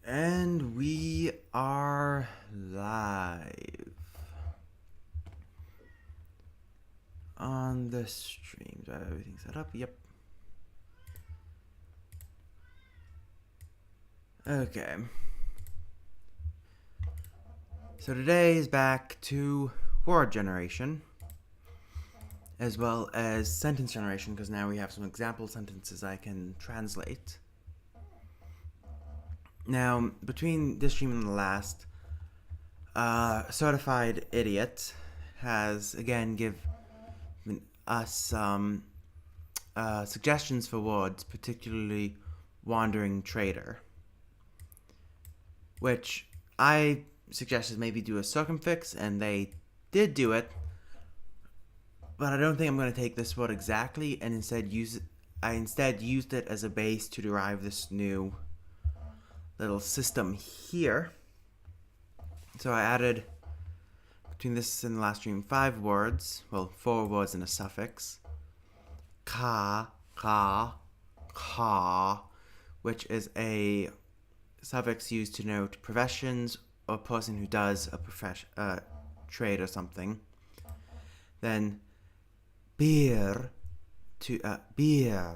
And we are live on the stream. Do I have everything set up? Yep. Okay. So today is back to word generation, as well as sentence generation, because now we have some example sentences I can translate. Now, between this stream and the last, Certified Idiot has again given us some suggestions for words, particularly wandering trader, which I suggested maybe do a circumfix, and they did do it, but I don't think I'm going to take this word exactly and instead use it. I instead used it as a base to derive this new little system here. So I added, between this and the last stream, 5 words, well, 4 words and a suffix. Ka, which is a suffix used to denote professions or person who does a trade or something. Then beer, beer.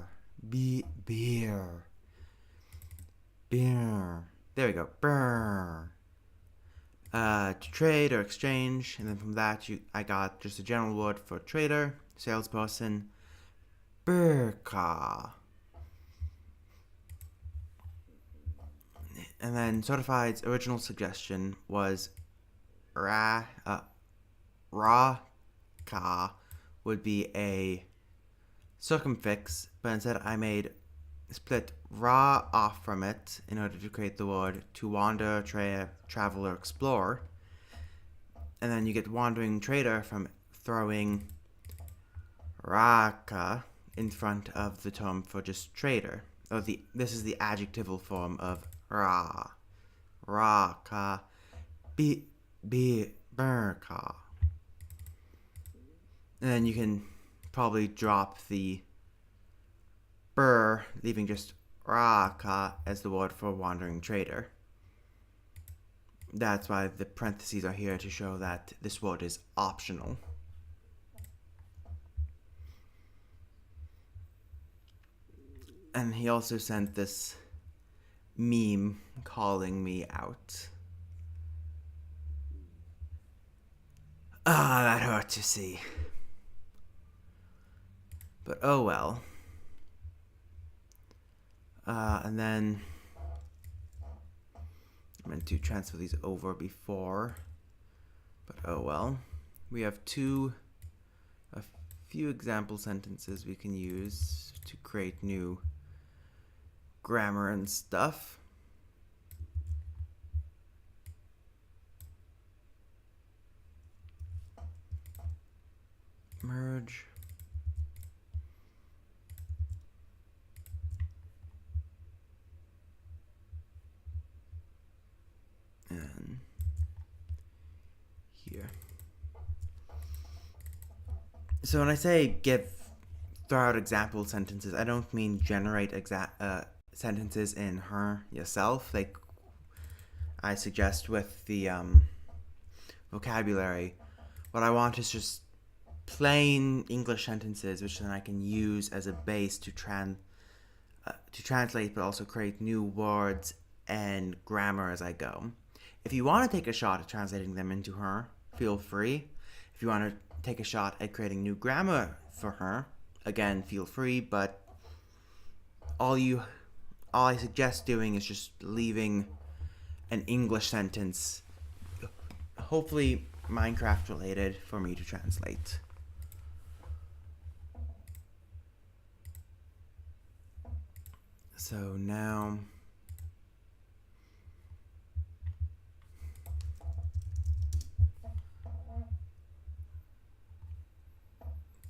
There we go. Brr. To trade or exchange, and then from that I got just a general word for trader, salesperson, burka. And then Certified's original suggestion was raka would be a circumfix, but instead I split ra off from it in order to create the word to wander, travel, or explore. And then you get wandering trader from throwing raka in front of the term for just trader. This is the adjectival form of ra. Raka, burka. And then you can probably drop the bur, leaving just raka as the word for wandering trader. That's why the parentheses are here, to show that this word is optional. And he also sent this meme calling me out. That hurt to see. But oh well. And then I meant to transfer these over before, but oh well. We have a few example sentences we can use to create new grammar and stuff. Merge. And here. So when I say throw out example sentences, I don't mean generate sentences in Herng yourself, like I suggest with the vocabulary. What I want is just plain English sentences, which then I can use as a base to translate, but also create new words and grammar as I go. If you want to take a shot at translating them into Herng, feel free. If you want to take a shot at creating new grammar for Herng, again, feel free, but all I suggest doing is just leaving an English sentence, hopefully Minecraft related, for me to translate. So now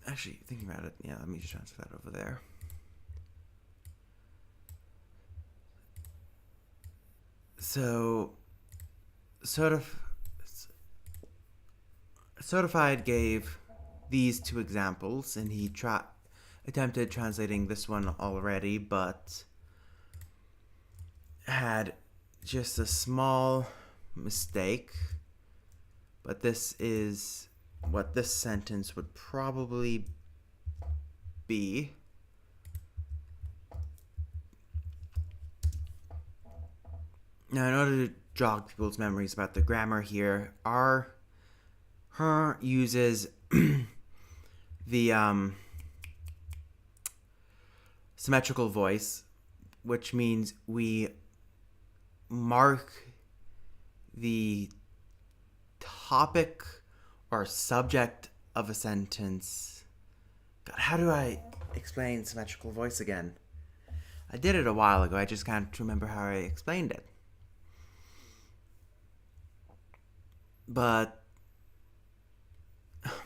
actually, thinking about it, yeah, let me just transfer that over there. So, Certified gave these 2 examples, and he attempted translating this one already, but had just a small mistake, but this is what this sentence would probably be. Now, in order to jog people's memories about the grammar here, our Herng uses the symmetrical voice, which means we mark the topic or subject of a sentence. God, how do I explain symmetrical voice again? I did it a while ago, I just can't remember how I explained it. But,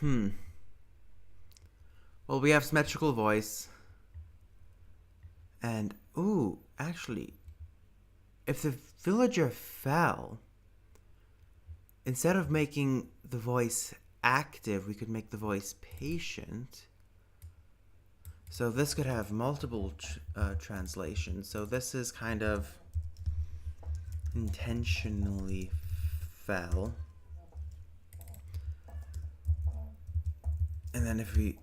well, we have symmetrical voice, and, actually, if the villager fell, instead of making the voice active, we could make the voice patient. So this could have multiple translations. So this is kind of intentionally fell. And then if we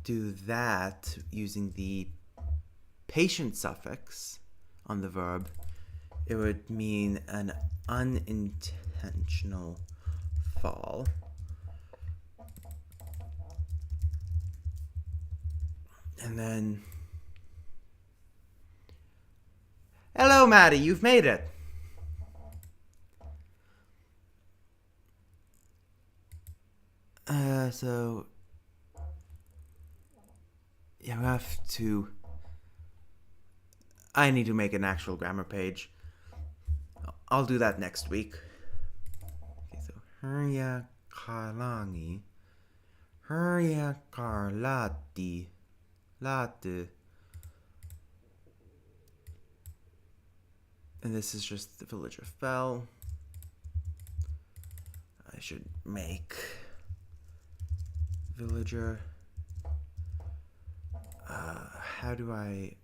do that using the patient suffix on the verb, it would mean an unintentional fall. And then, hello, Maddie, you've made it. So, yeah, we have to, I need to make an actual grammar page. I'll do that next week. Okay, so, Híįrya káąr, Híįrya káąr láqi. And this is just the villager fell. I should make villager. How do I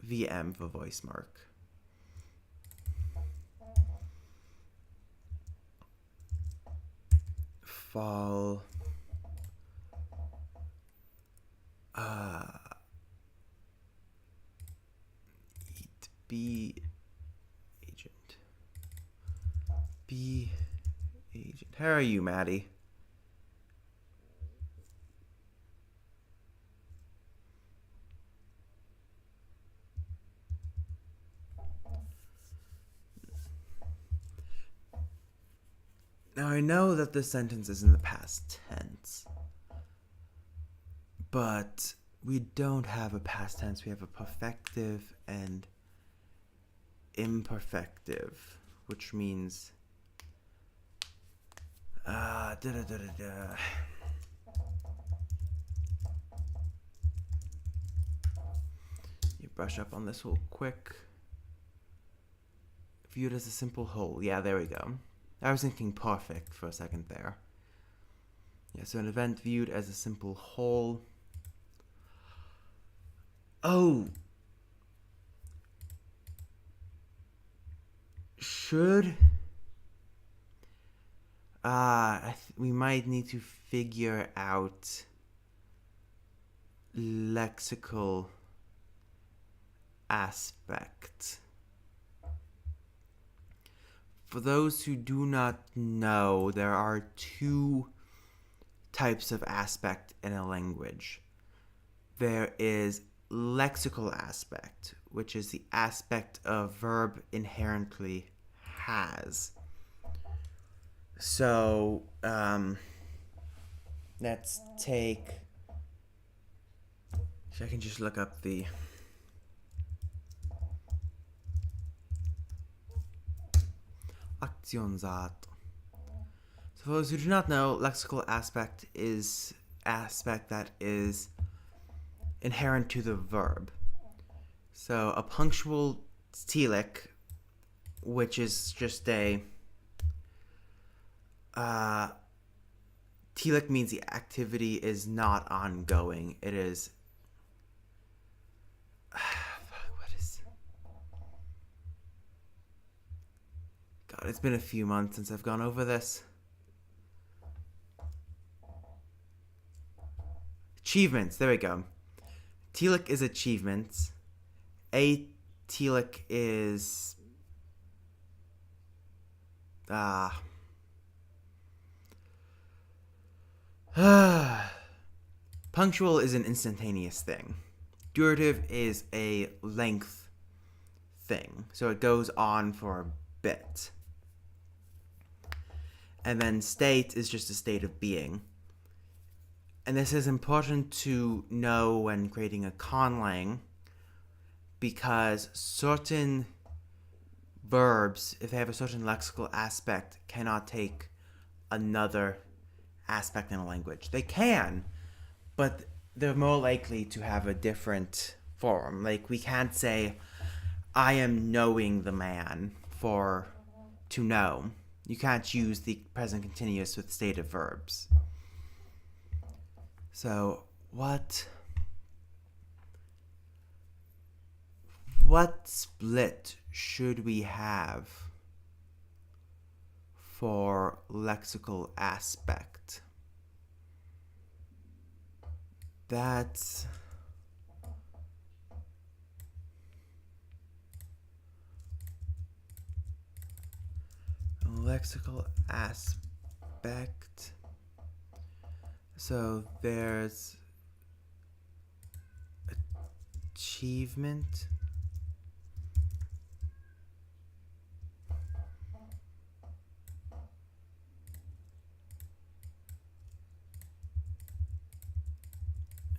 VM for voice mark? Fall. Be agent. Be agent. How are you, Maddie? Now I know that this sentence is in the past tense, but we don't have a past tense. We have a perfective and imperfective, which means You brush up on this real quick. Viewed as a simple whole. Yeah, there we go. I was thinking perfect for a second there. Yeah, so an event viewed as a simple whole. Oh. Should we might need to figure out lexical aspect. For those who do not know, there are two types of aspect in a language. There is lexical aspect, which is the aspect a verb inherently has. So, let's take... So I can just look up the... Aktionsart. So for those who do not know, lexical aspect is aspect that is inherent to the verb. So a punctual stelic, which is just a telic means the activity is not ongoing. It is God, it's been a few months since I've gone over this. Achievements, there we go. Telic is achievements. Atelic is punctual is an instantaneous thing. Durative is a length thing, so it goes on for a bit. And then state is just a state of being. And this is important to know when creating a conlang, because certain verbs, if they have a certain lexical aspect, cannot take another aspect in a language. They can, but they're more likely to have a different form. Like, we can't say, I am knowing the man, for to know. You can't use the present continuous with stative verbs. So, what split should we have for lexical aspect? That's lexical aspect. So there's achievement.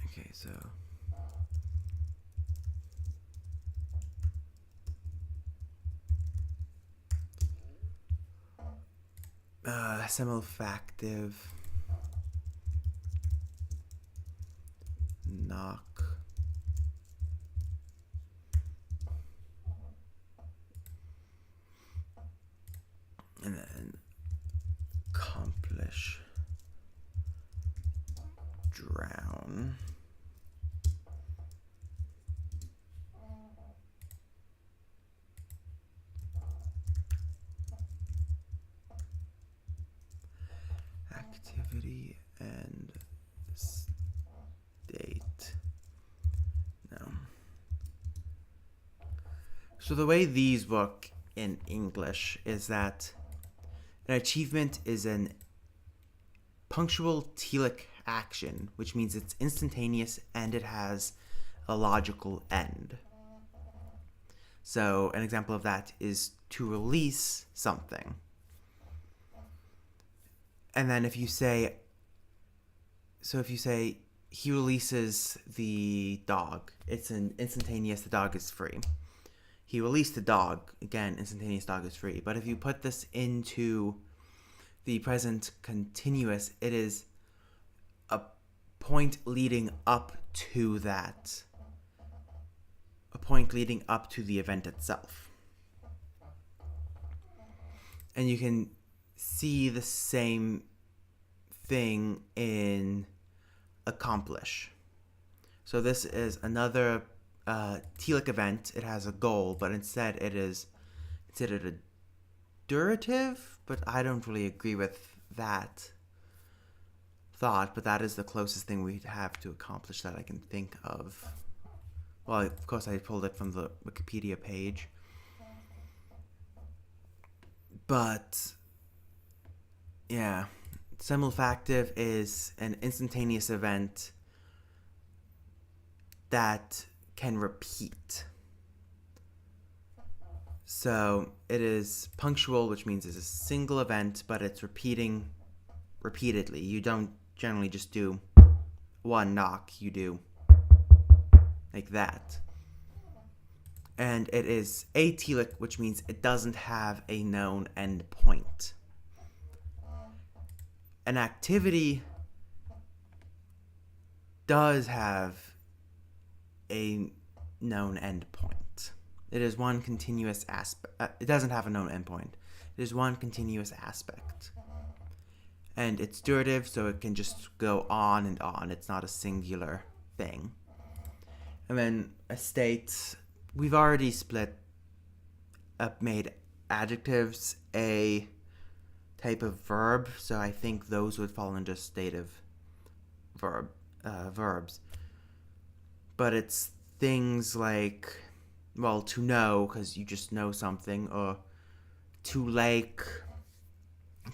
Okay, so similfactive, knock, and then accomplish, drown, activity, and state. No. So the way these work in English is that an achievement is an punctual telic action, which means it's instantaneous and it has a logical end. So an example of that is to release something. And then if you say, he releases the dog, it's an instantaneous, the dog is free. He released the dog, again, instantaneous, dog is free. But if you put this into the present continuous, it is a point leading up to that, a point leading up to the event itself. And you can see the same thing in accomplish. So this is another telic event. It has a goal, but instead it is considered a durative, but I don't really agree with that thought, but that is the closest thing we have to accomplish that I can think of. Well, of course I pulled it from the Wikipedia page. But yeah, similfactive is an instantaneous event that can repeat. So it is punctual, which means it's a single event, but it's repeating repeatedly. You don't generally just do one knock, you do like that. And it is atelic, which means it doesn't have a known end point. An activity does have a known end point. It is one continuous aspect. It doesn't have a known end point. It is one continuous aspect. And it's durative, so it can just go on and on. It's not a singular thing. And then a state, we've already made adjectives a type of verb, so I think those would fall under dative verbs. But it's things like, well, to know, because you just know something, or to like,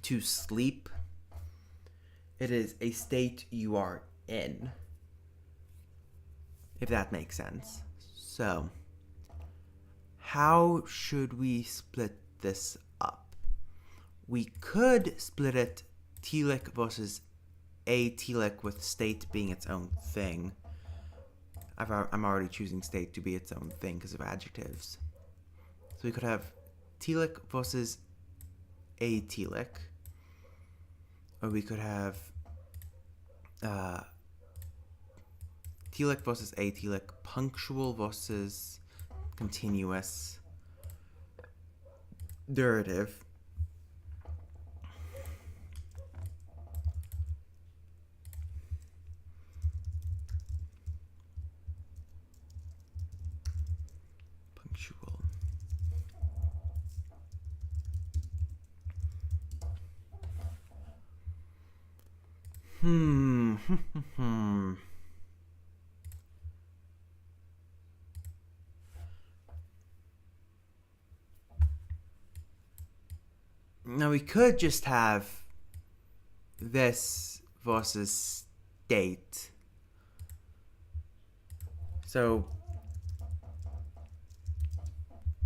to sleep. It is a state you are in, if that makes sense. So, how should we split this up? We could split it telic versus atelic, with state being its own thing. I'm already choosing state to be its own thing because of adjectives. So we could have telic versus atelic, or we could have telic versus atelic, punctual versus continuous, durative. Punctual. Now we could just have this versus state. So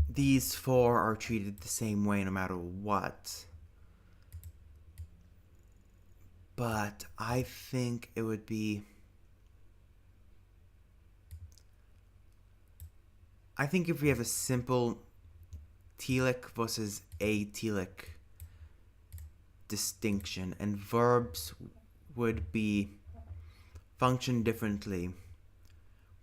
these four are treated the same way no matter what. But I think it would be... I think if we have a simple telic versus atelic distinction, and verbs would be function differently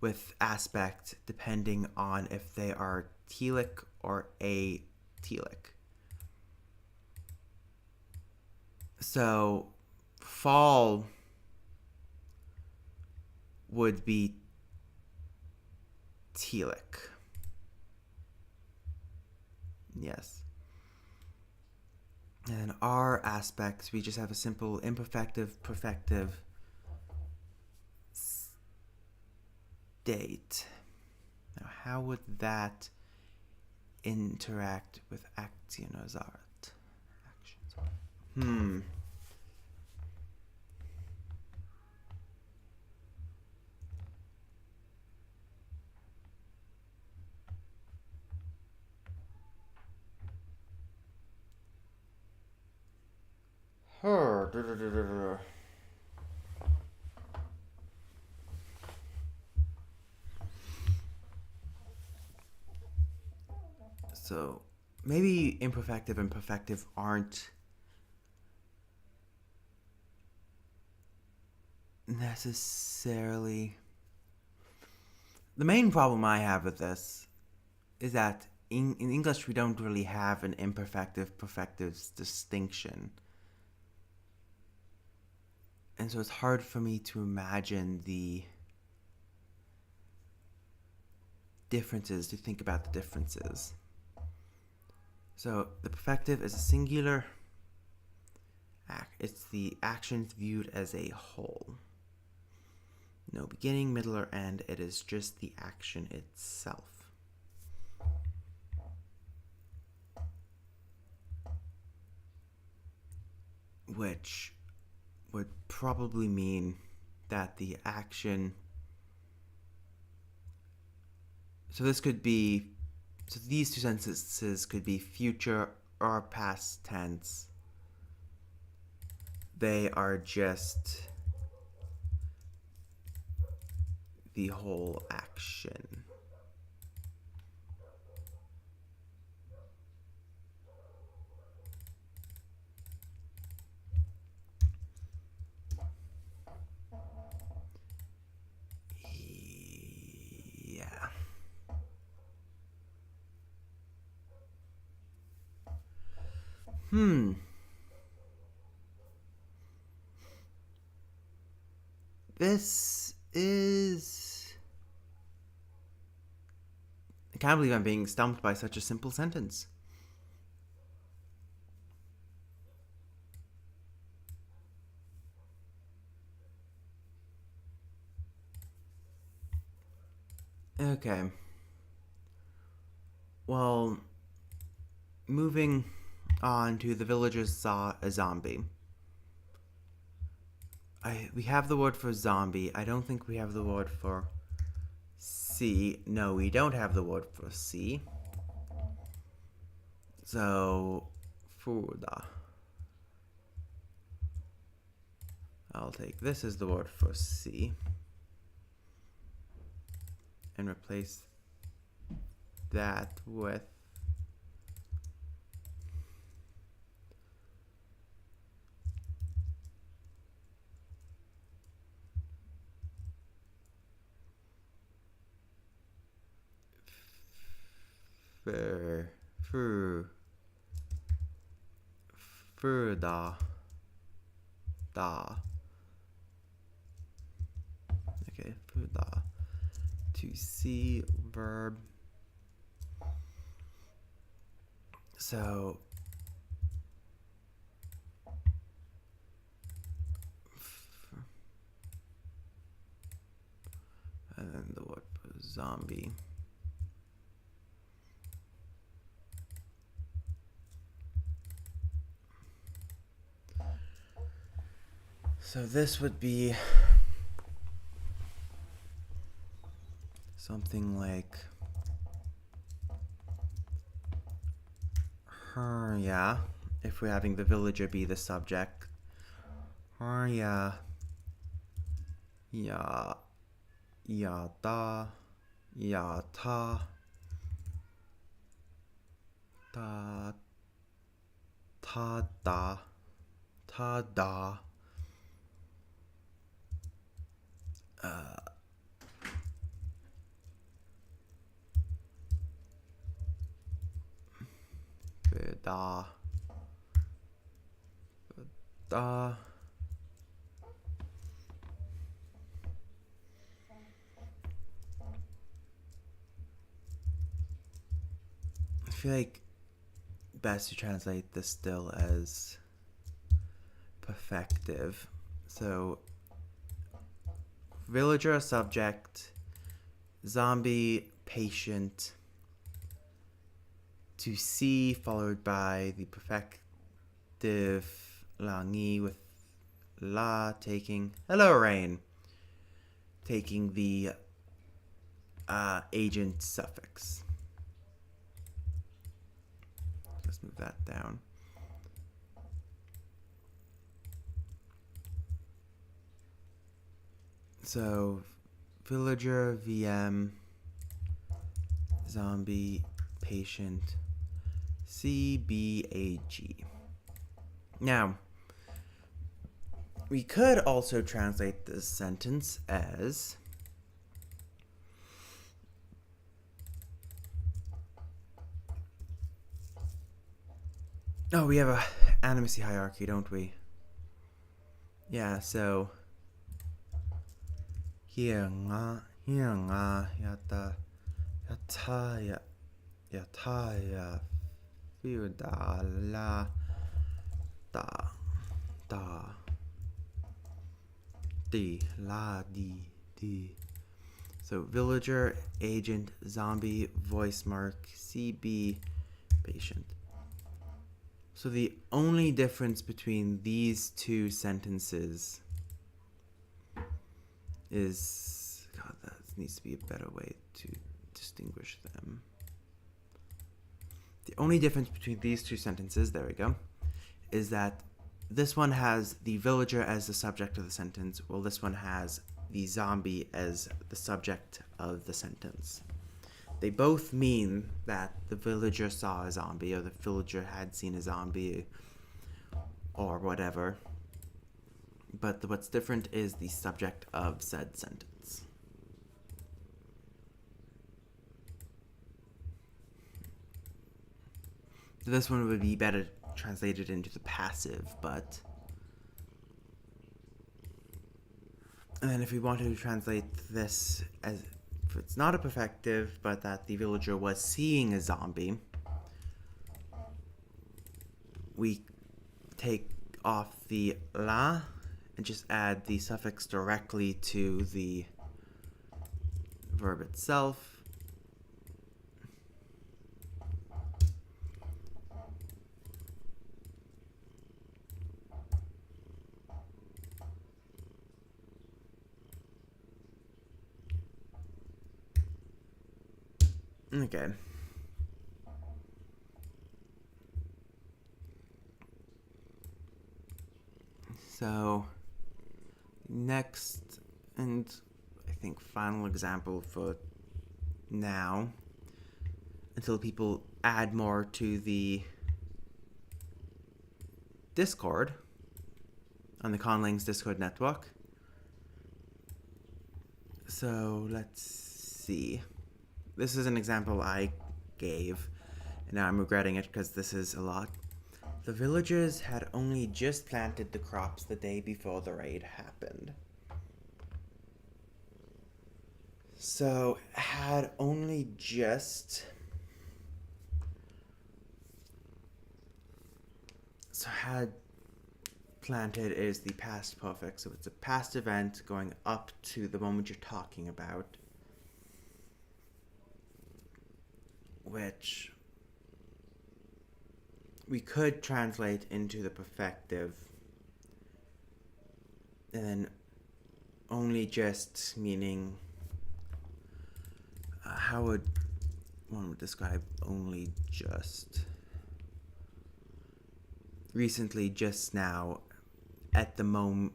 with aspect depending on if they are telic or atelic. So fall would be telic. Yes. And our aspects, we just have a simple imperfective, perfective state. Now, how would that interact with actioners art? Actions. So maybe imperfective and perfective aren't necessarily... The main problem I have with this is that in English we don't really have an imperfective perfectives distinction. And so it's hard for me to imagine the differences, to think about the differences. So the perfective is a singular. It's the actions viewed as a whole. No beginning, middle, or end. It is just the action itself. Which would probably mean that the action... So these two sentences could be future or past tense. They are just the whole action. Yeah. This is... I can't believe I'm being stumped by such a simple sentence. Okay. Well, moving on to the villagers saw a zombie. We have the word for zombie. I don't think we have the word for see. No, we don't have the word for see. So, fuda. I'll take this as the word for see and replace that with furda. Da. Okay, furda. To see verb. So and then the word for zombie. So this would be something like Híįrya, if we're having the villager be the subject. Híįrya, ya, da, ta, da, da. Da. I feel like best to translate this still as perfective. So villager subject, zombie patient, to see followed by the perfective láqi with la taking hello rain, taking the agent suffix. Let's move that down. So villager VM, zombie patient, CBAG. Now, we could also translate this sentence as we have a animacy hierarchy, don't we? Yeah, so Herng, yata, yataya, fiuda, la, da, di, la, di. So villager, agent, zombie, voice mark, CB, patient. So the only difference between these two sentences is, God, that needs to be a better way to distinguish them. The only difference between these two sentences, there we go, is that this one has the villager as the subject of the sentence, while this one has the zombie as the subject of the sentence. They both mean that the villager saw a zombie, or the villager had seen a zombie, or whatever. But what's different is the subject of said sentence. This one would be better translated into the passive, but... And then if we wanted to translate this as... if it's not a perfective, but that the villager was seeing a zombie, we take off the la and just add the suffix directly to the verb itself. Okay. So, next, and I think final example for now, until people add more to the Discord, on the Conlang's Discord network. So, let's see. This is an example I gave, and now I'm regretting it because this is a lot. The villagers had only just planted the crops the day before the raid happened. So, had only just... So, had planted is the past perfect. So, it's a past event going up to the moment you're talking about. Which we could translate into the perfective, and then only just meaning how would one would describe only just? Recently, just now, at the moment,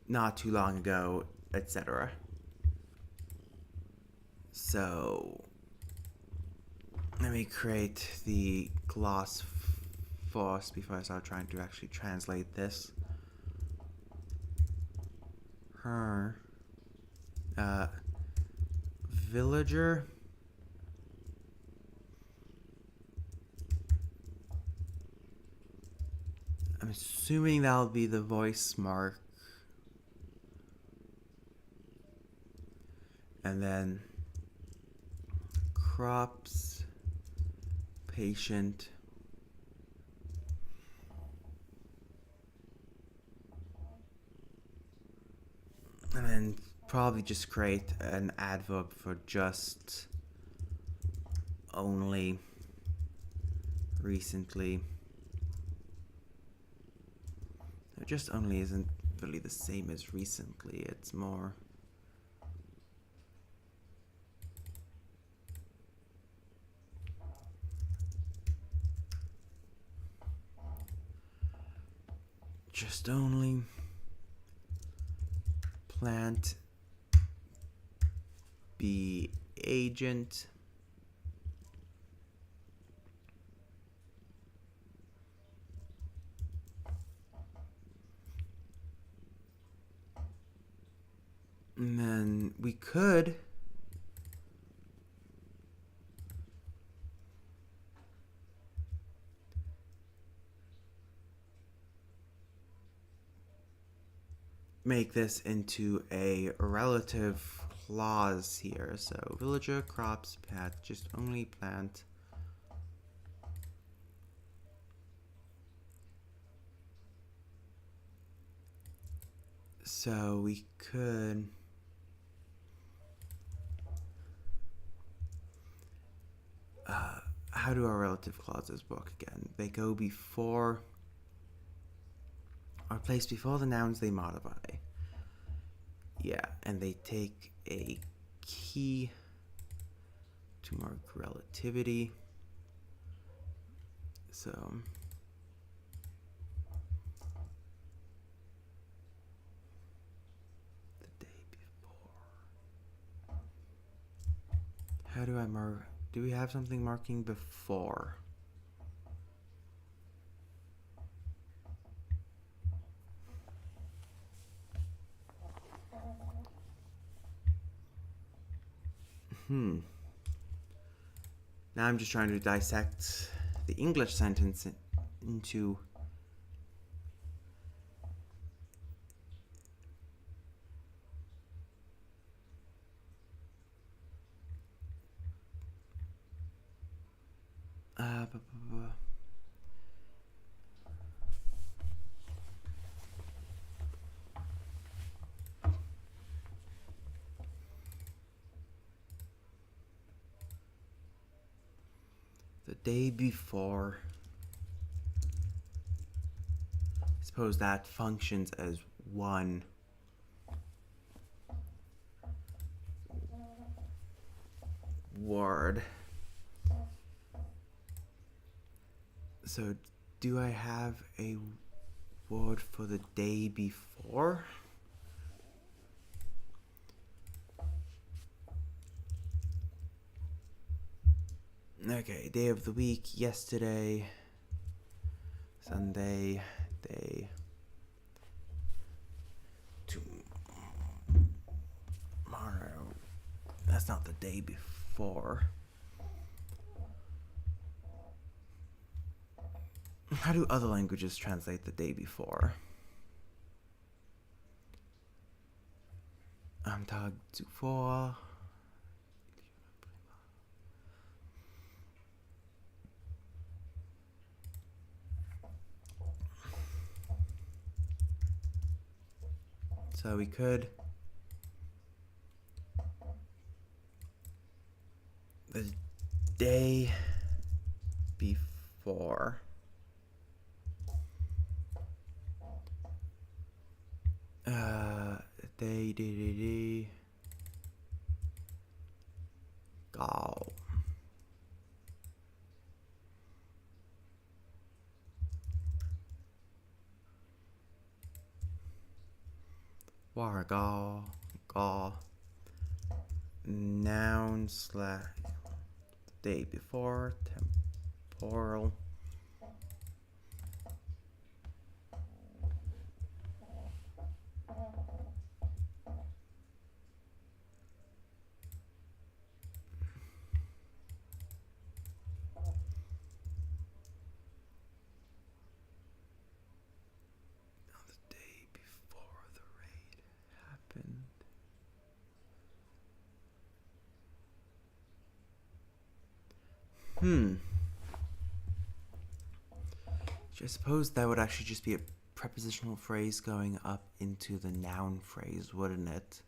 not too long ago, etc. So let me create the gloss first before I start trying to actually translate this. Her villager I'm assuming that'll be the voice mark, and then crops patient and then probably just create an adverb for just only recently. Just only isn't really the same as recently, it's more just only plant be agent and then we could make this into a relative clause here. So villager crops path just only plant so we could how do our relative clauses work again? They go before are placed before the nouns they modify. Yeah, and they take a key to mark relativity. So the day before. How do I mark? Do we have something marking before? Now I'm just trying to dissect the English sentence into day before. I suppose that functions as one word. So do I have a word for the day before? Okay, day of the week, yesterday, Sunday, day, tomorrow. That's not the day before. How do other languages translate the day before? Am Tag zuvor. So we could. The day before. Day. Gáąr. Warga. Gáąr. Noun / day before, temporal. The day before the raid happened. I suppose that would actually just be a prepositional phrase going up into the noun phrase, wouldn't it?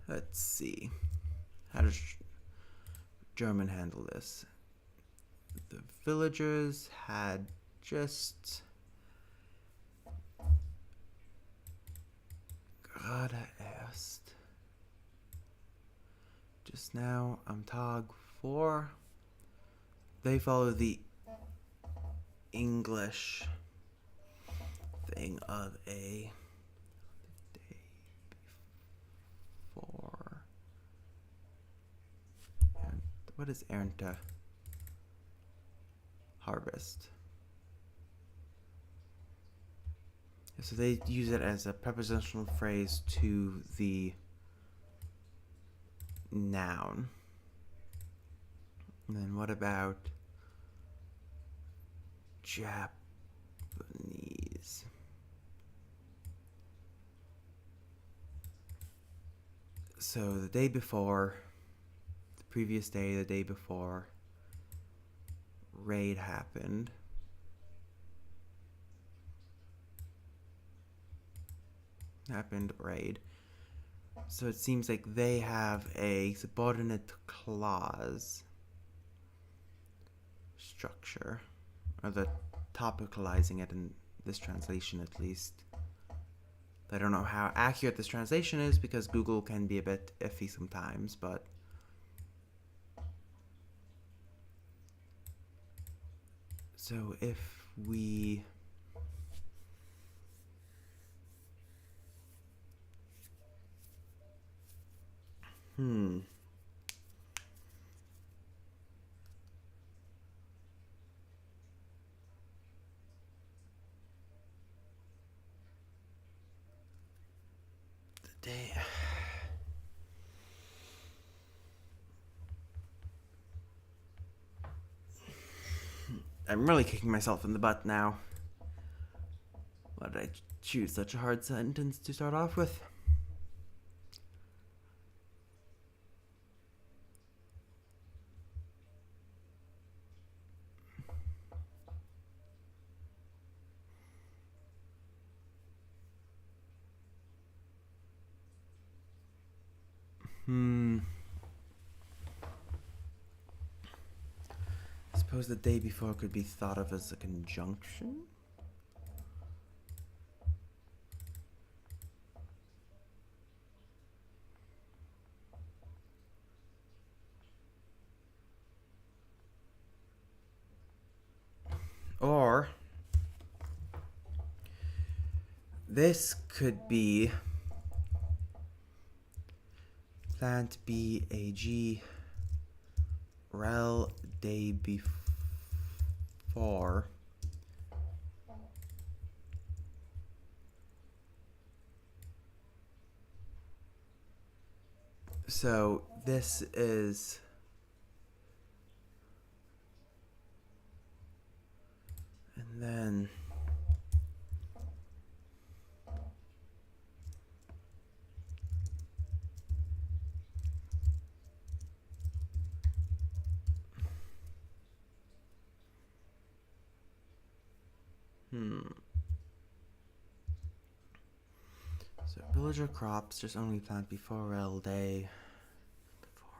Let's see. How does German handle this? The villagers had just erst. Just now, am Tag vor. They follow the English thing of a day before. And what is Ernte? Harvest. So they use it as a prepositional phrase to the noun. And then what about Japanese? So the day before, the previous day, the day before, raid happened. Raid. So it seems like they have a subordinate clause structure, or the topicalizing it in this translation at least. I don't know how accurate this translation is because Google can be a bit iffy sometimes, but so if we the day I'm really kicking myself in the butt now. Why did I choose such a hard sentence to start off with? I suppose the day before could be thought of as a conjunction? Or this could be plant BAG rel day before so this is and then so villager crops just only plant before rel day before.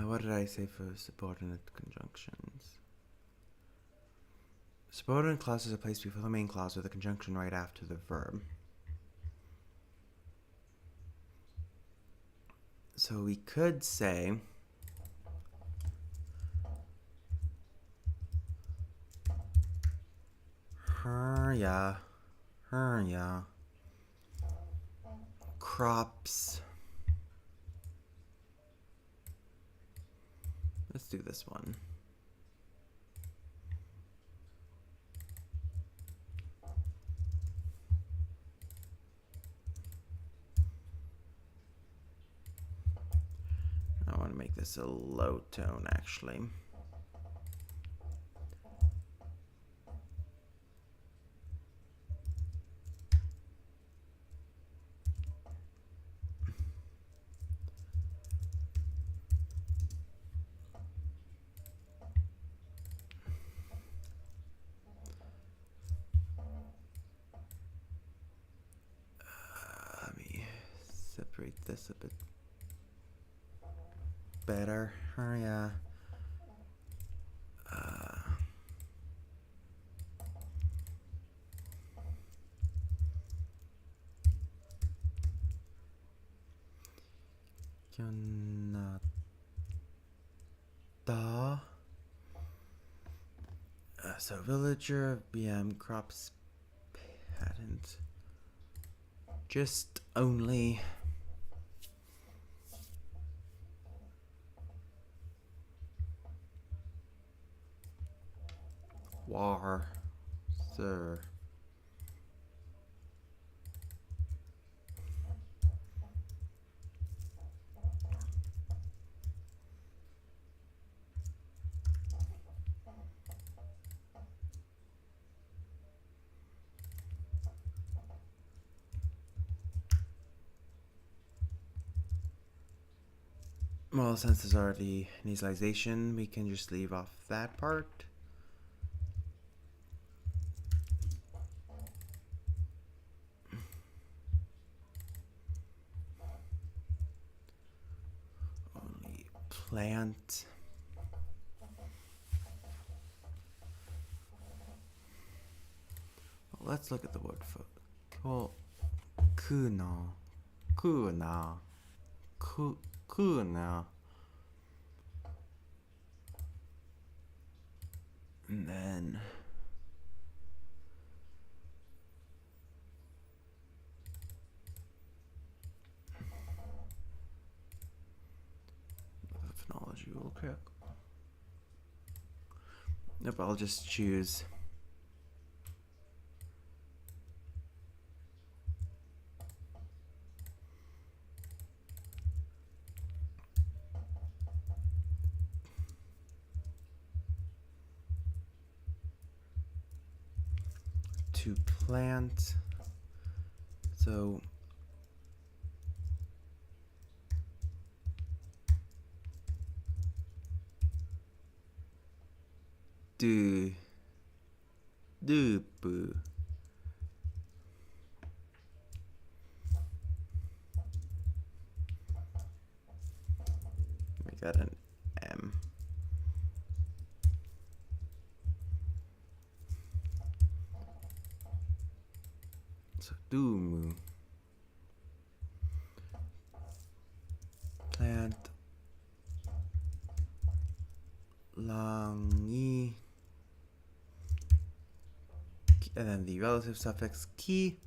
What did I say for subordinate conjunctions? Subordinate clauses are placed before the main clause with a conjunction right after the verb. So we could say Híįrya crops. Let's do this one. I want to make this a low tone, actually. Let me separate this a bit better. Híįrya. So villager BM crops patent just only war sir. Well, since there's already nasalization, we can just leave off that part. Only plant. Well, let's look at the word for well, kuna. And then the phonology will check. Nope, I'll just choose to plant. So do boo. We got an M. So do moo. Plant láqi, and then the relative suffix ki,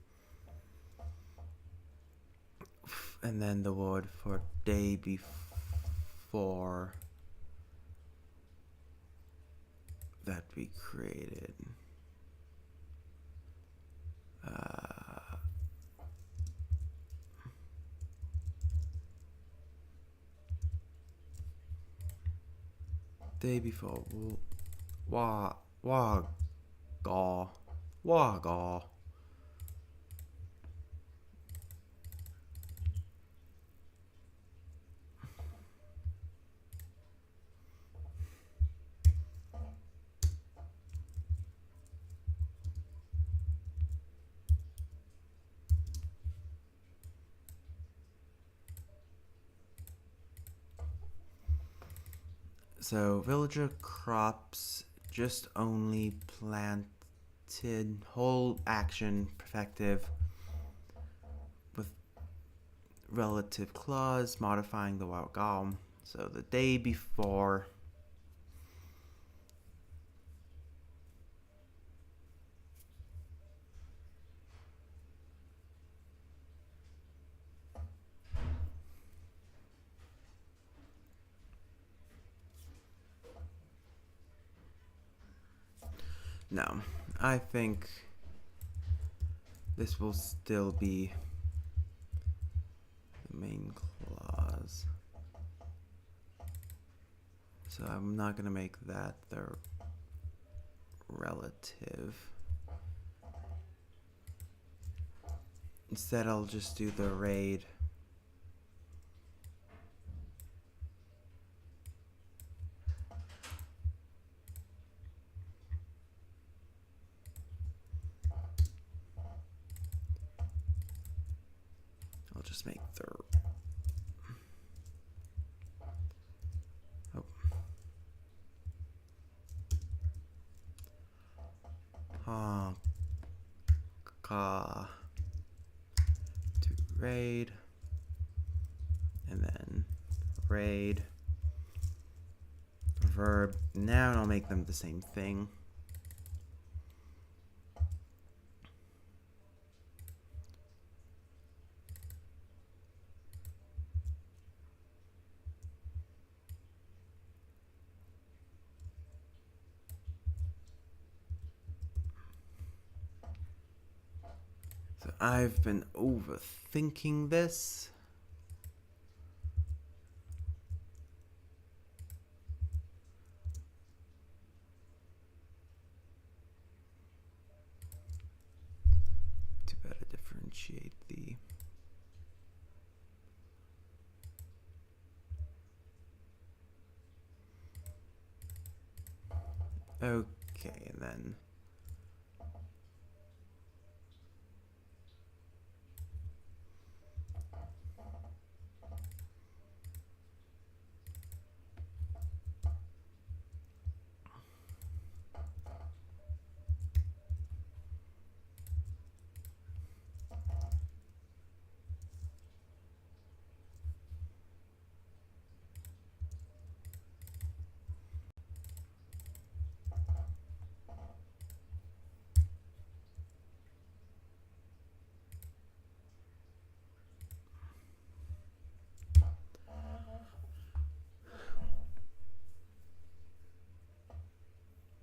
and then the word for day before that we created. Day before wa ga. So villager crops just only planted whole action perfective with relative clause modifying the wild gal. So the day before no, I think this will still be the main clause. So I'm not going to make that the relative. Instead, I'll just do the raid. I'll just make the to raid, and then raid verb. Now I'll make them the same thing. So I've been overthinking this. To better differentiate the okay, and then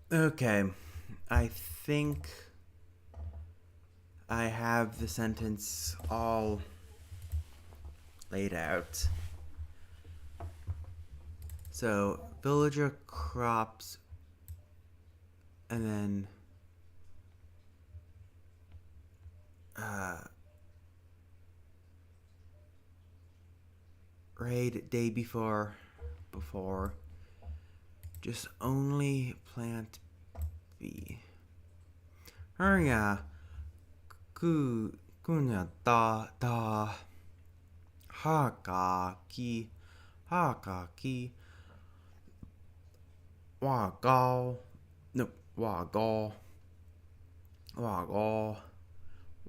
okay, I think I have the sentence all laid out. So villager crops, and then raid day before just only plant B. Híįrya kunya da háqi wagao no wagao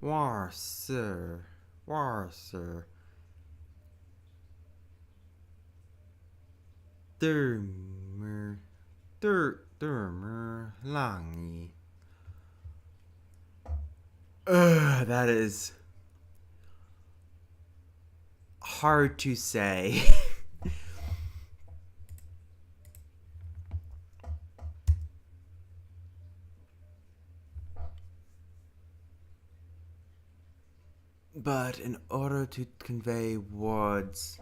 warser dermer láqi. That is hard to say. But in order to convey words,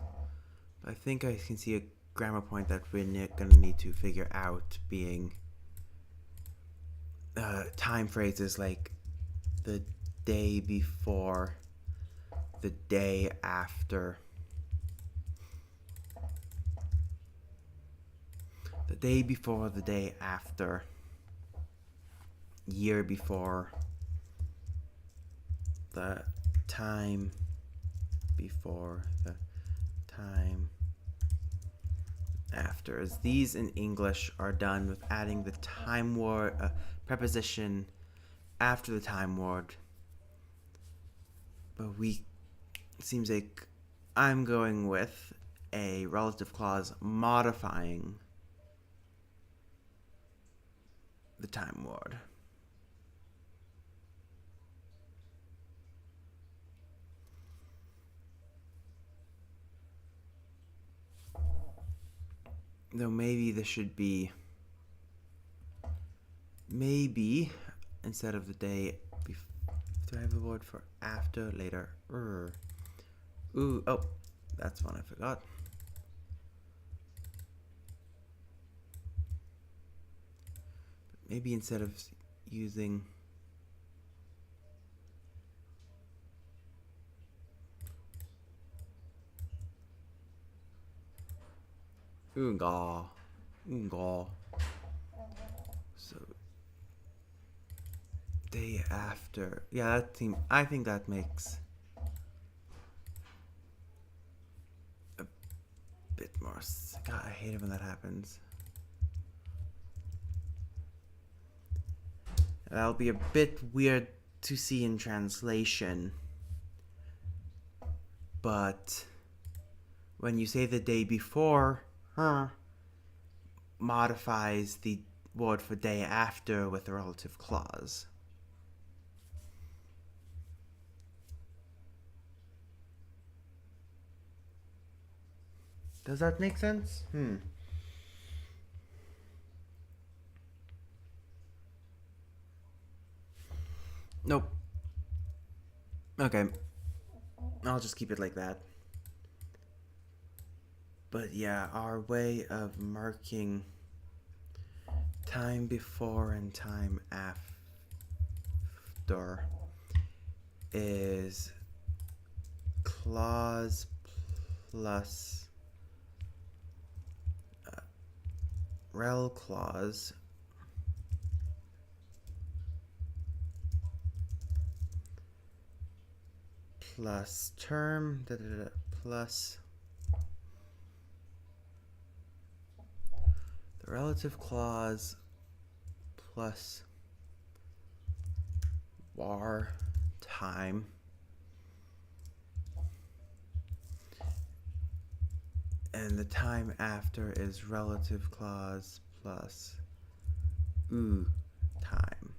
I think I can see a grammar point that we're going to need to figure out, being time phrases like the day before, the day after, the day before, the day after, year before, the time before, the time after. As these in English are done with adding the time word preposition after the time word, but seems like I'm going with a relative clause modifying the time word. Though maybe this should be, maybe instead of the day before, do I have a word for after, later? Ooh, oh, that's one I forgot. Maybe instead of using unga. So day after. Yeah, I think that makes a bit more. God, I hate it when that happens. That'll be a bit weird to see in translation, but when you say the day before, modifies the word for day after with a relative clause. Does that make sense? Nope. Okay. I'll just keep it like that. But yeah, our way of marking time before and time after is clause plus rel clause plus term plus the relative clause plus var time and the time after is relative clause plus time.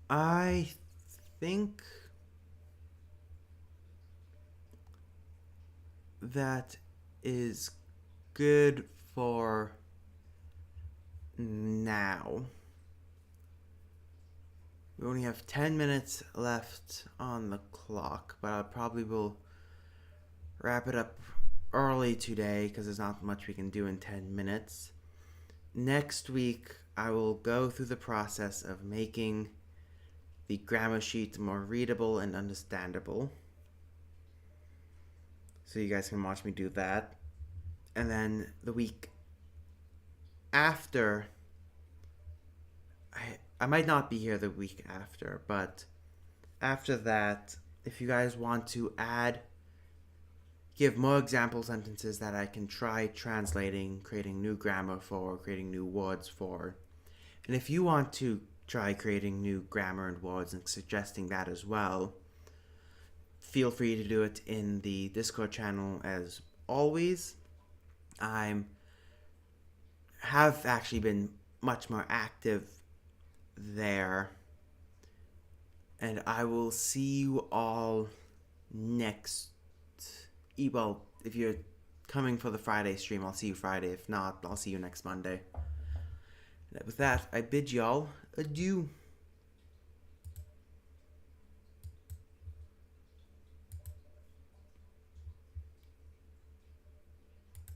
I think that is good for now. We only have 10 minutes left on the clock, but I probably will wrap it up early today because there's not much we can do in 10 minutes. Next week, I will go through the process of making the grammar sheet more readable and understandable. So you guys can watch me do that. And then the week after, I might not be here the week after, but after that, if you guys want to give more example sentences that I can try translating, creating new grammar for, creating new words for. And if you want to try creating new grammar and words and suggesting that as well, feel free to do it in the Discord channel as always. I have actually been much more active there. And I will see you all next. Well, if you're coming for the Friday stream, I'll see you Friday. If not, I'll see you next Monday. And with that, I bid y'all adieu.